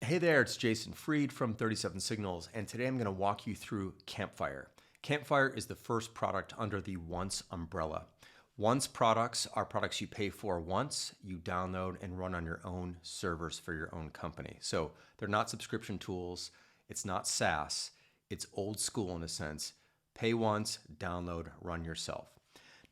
Hey there, it's Jason Fried from 37 Signals, and today I'm going to walk you through Campfire. Campfire is the first product under the Once umbrella. Once products are products you pay for once, you download and run on your own servers for your own company. So they're not subscription tools, it's not SaaS, it's old school in a sense. Pay once, download, run yourself.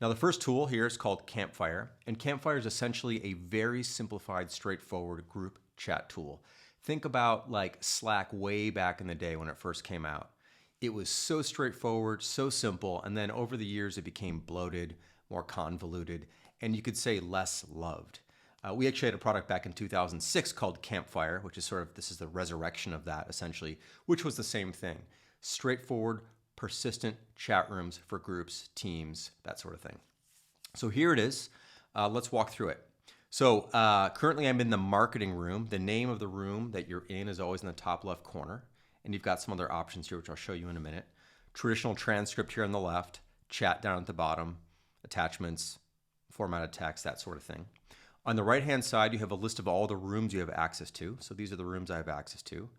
Now the first tool here is called Campfire, and Campfire is essentially a very simplified, straightforward group chat tool. Think about like Slack way back in the day when it first came out. It was so straightforward, so simple, and then over the years it became bloated, more convoluted, and you could say less loved. We actually had a product back in 2006 called Campfire, which is sort of, this is the resurrection of that essentially, which was the same thing. Straightforward, persistent chat rooms for groups, teams, that sort of thing. So here it is. Let's walk through it. So currently I'm in the marketing room. The name of the room that you're in is always in the top left corner. And you've got some other options here, which I'll show you in a minute. Traditional transcript here on the left, chat down at the bottom, attachments, formatted text, that sort of thing. On the right-hand side, you have a list of all the rooms you have access to. So these are the rooms I have access to.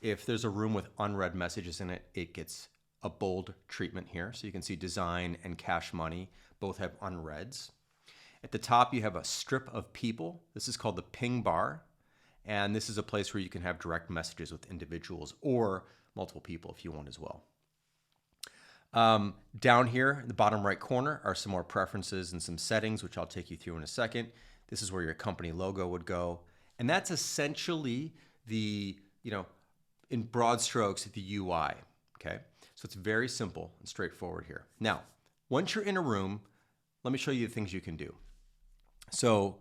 If there's a room with unread messages in it, it gets a bold treatment here. So you can see design and cash money both have unreads. At the top, you have a strip of people. This is called the ping bar. And this is a place where you can have direct messages with individuals or multiple people if you want as well. Down here in the bottom right corner are some more preferences and some settings, which I'll take you through in a second. This is where your company logo would go. And that's essentially the, in broad strokes, the UI, okay? So it's very simple and straightforward here. Now, once you're in a room, let me show you the things you can do. So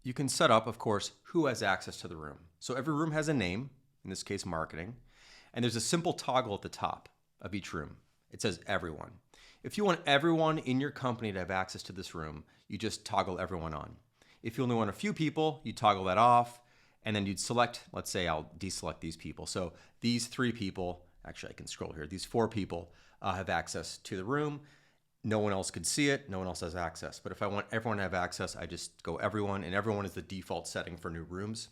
you can set up, of course, who has access to the room. So every room has a name, in this case, marketing, and there's a simple toggle at the top of each room. It says everyone. If you want everyone in your company to have access to this room, you just toggle everyone on. If you only want a few people, you toggle that off, and then you'd select, let's say I'll deselect these people. So these 3 people, actually I can scroll here, these 4 people have access to the room. No one else could see it, no one else has access. But if I want everyone to have access, I just go everyone, and everyone is the default setting for new rooms.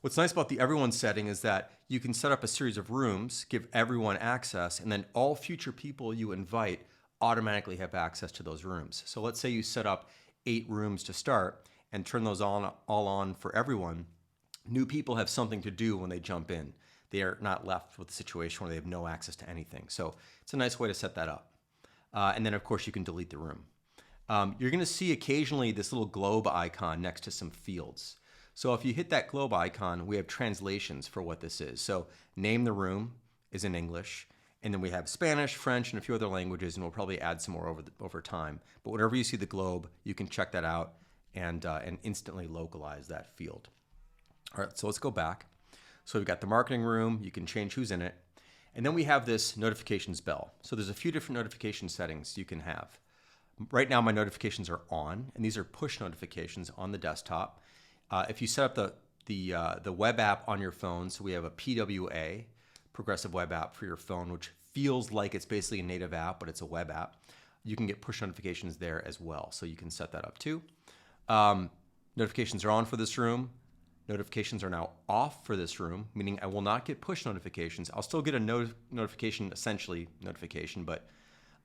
What's nice about the everyone setting is that you can set up a series of rooms, give everyone access, and then all future people you invite automatically have access to those rooms. So let's say you set up 8 rooms to start and turn those all on for everyone. New people have something to do when they jump in. They are not left with a situation where they have no access to anything. So it's a nice way to set that up. And then, of course, you can delete the room. You're going to see occasionally this little globe icon next to some fields. So if you hit that globe icon, we have translations for what this is. So name the room is in English, and then we have Spanish, French, and a few other languages, and we'll probably add some more over time. But whenever you see the globe, you can check that out and instantly localize that field. All right, so let's go back. So we've got the marketing room. You can change who's in it. And then we have this notifications bell. So there's a few different notification settings you can have. Right now my notifications are on, and these are push notifications on the desktop. If you set up the web app on your phone, so we have a PWA, Progressive Web App for your phone, which feels like it's basically a native app, but it's a web app. You can get push notifications there as well, so you can set that up too. Notifications are on for this room. Notifications are now off for this room, meaning I will not get push notifications. I'll still get a notification, essentially notification, but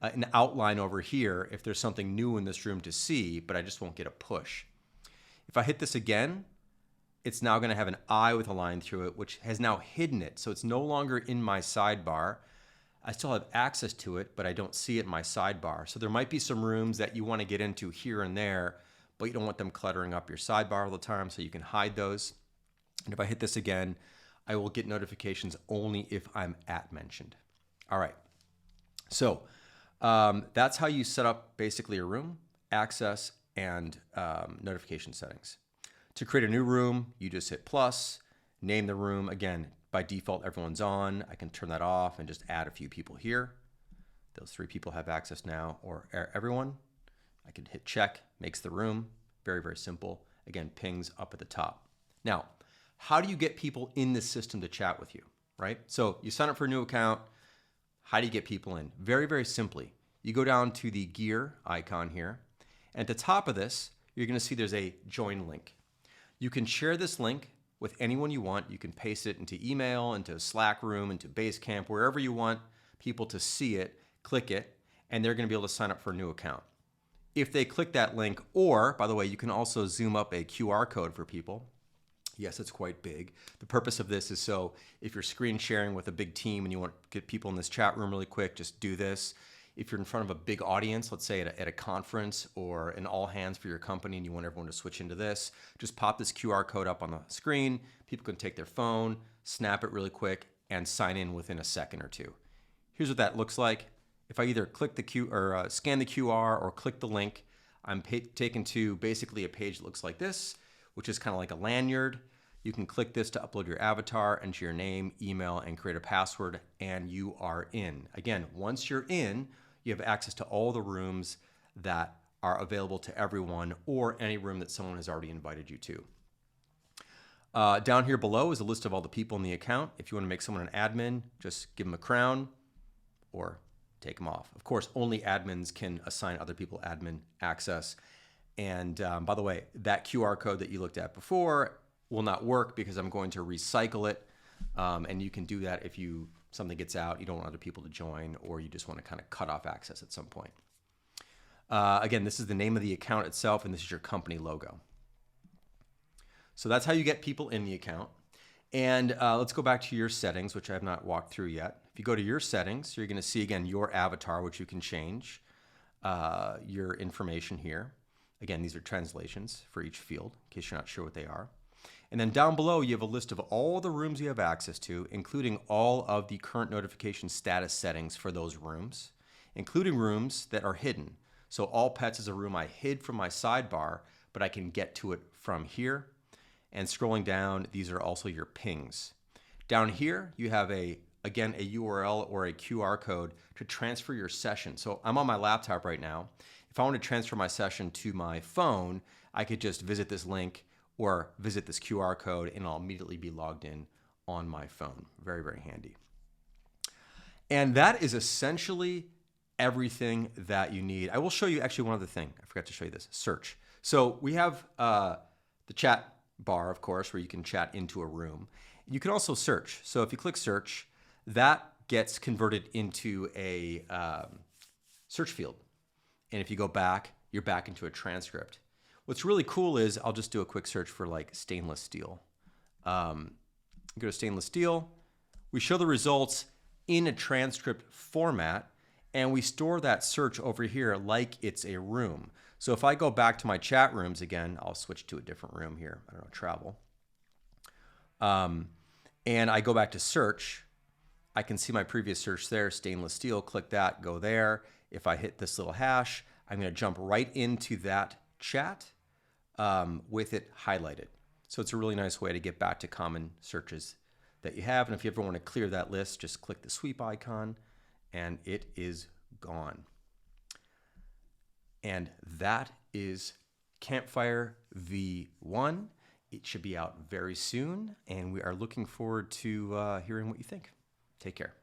an outline over here if there's something new in this room to see, but I just won't get a push. If I hit this again, it's now going to have an eye with a line through it, which has now hidden it. So it's no longer in my sidebar. I still have access to it, but I don't see it in my sidebar. So there might be some rooms that you want to get into here and there, but you don't want them cluttering up your sidebar all the time, so you can hide those. And if I hit this again, I will get notifications only if I'm @mentioned. All right, so that's how you set up basically a room, access, and notification settings. To create a new room, you just hit plus, name the room. Again, by default, everyone's on. I can turn that off and just add a few people here. Those 3 people have access now, or everyone. I can hit check, makes the room. Very, very simple. Again, pings up at the top. Now, how do you get people in the system to chat with you, right? So you sign up for a new account. How do you get people in? Very, very simply. You go down to the gear icon here. And at the top of this, you're going to see there's a join link. You can share this link with anyone you want. You can paste it into email, into Slack room, into Basecamp, wherever you want people to see it, click it, and they're going to be able to sign up for a new account. If they click that link, or by the way, you can also zoom up a QR code for people. Yes, it's quite big. The purpose of this is so if you're screen sharing with a big team and you want to get people in this chat room really quick, just do this. If you're in front of a big audience, let's say at a conference or an all hands for your company and you want everyone to switch into this, just pop this QR code up on the screen. People can take their phone, snap it really quick, and sign in within a second or two. Here's what that looks like. If I either click the scan the QR or click the link, I'm taken to basically a page that looks like this, which is kind of like a lanyard. You can click this to upload your avatar, enter your name, email, and create a password, and you are in. Again, once you're in, you have access to all the rooms that are available to everyone or any room that someone has already invited you to. Down here below is a list of all the people in the account. If you want to make someone an admin, just give them a crown or take them off. Of course, only admins can assign other people admin access. And by the way, that QR code that you looked at before will not work because I'm going to recycle it. And you can do that if something gets out, you don't want other people to join, or you just want to kind of cut off access at some point. Again, this is the name of the account itself, and this is your company logo. So that's how you get people in the account. And let's go back to your settings, which I have not walked through yet. If you go to your settings, you're going to see, again, your avatar, which you can change your information here. Again, these are translations for each field, in case you're not sure what they are. And then down below, you have a list of all the rooms you have access to, including all of the current notification status settings for those rooms, including rooms that are hidden. So all pets is a room I hid from my sidebar, but I can get to it from here. And scrolling down, these are also your pings. Down here, you have again, a URL or a QR code to transfer your session. So I'm on my laptop right now. If I want to transfer my session to my phone, I could just visit this link or visit this QR code and I'll immediately be logged in on my phone. Very, very handy. And that is essentially everything that you need. I will show you actually one other thing. I forgot to show you this, search. So we have the chat bar, of course, where you can chat into a room. You can also search. So if you click search, that gets converted into a search field. And if you go back, you're back into a transcript. What's really cool is I'll just do a quick search for like stainless steel. Go to stainless steel. We show the results in a transcript format, and we store that search over here like it's a room. So if I go back to my chat rooms again, I'll switch to a different room here. I don't know, travel. And I go back to search. I can see my previous search there, stainless steel. Click that, go there. If I hit this little hash, I'm going to jump right into that chat with it highlighted. So it's a really nice way to get back to common searches that you have. And if you ever want to clear that list, just click the sweep icon and it is gone. And that is Campfire V1. It should be out very soon, and we are looking forward to hearing what you think. Take care.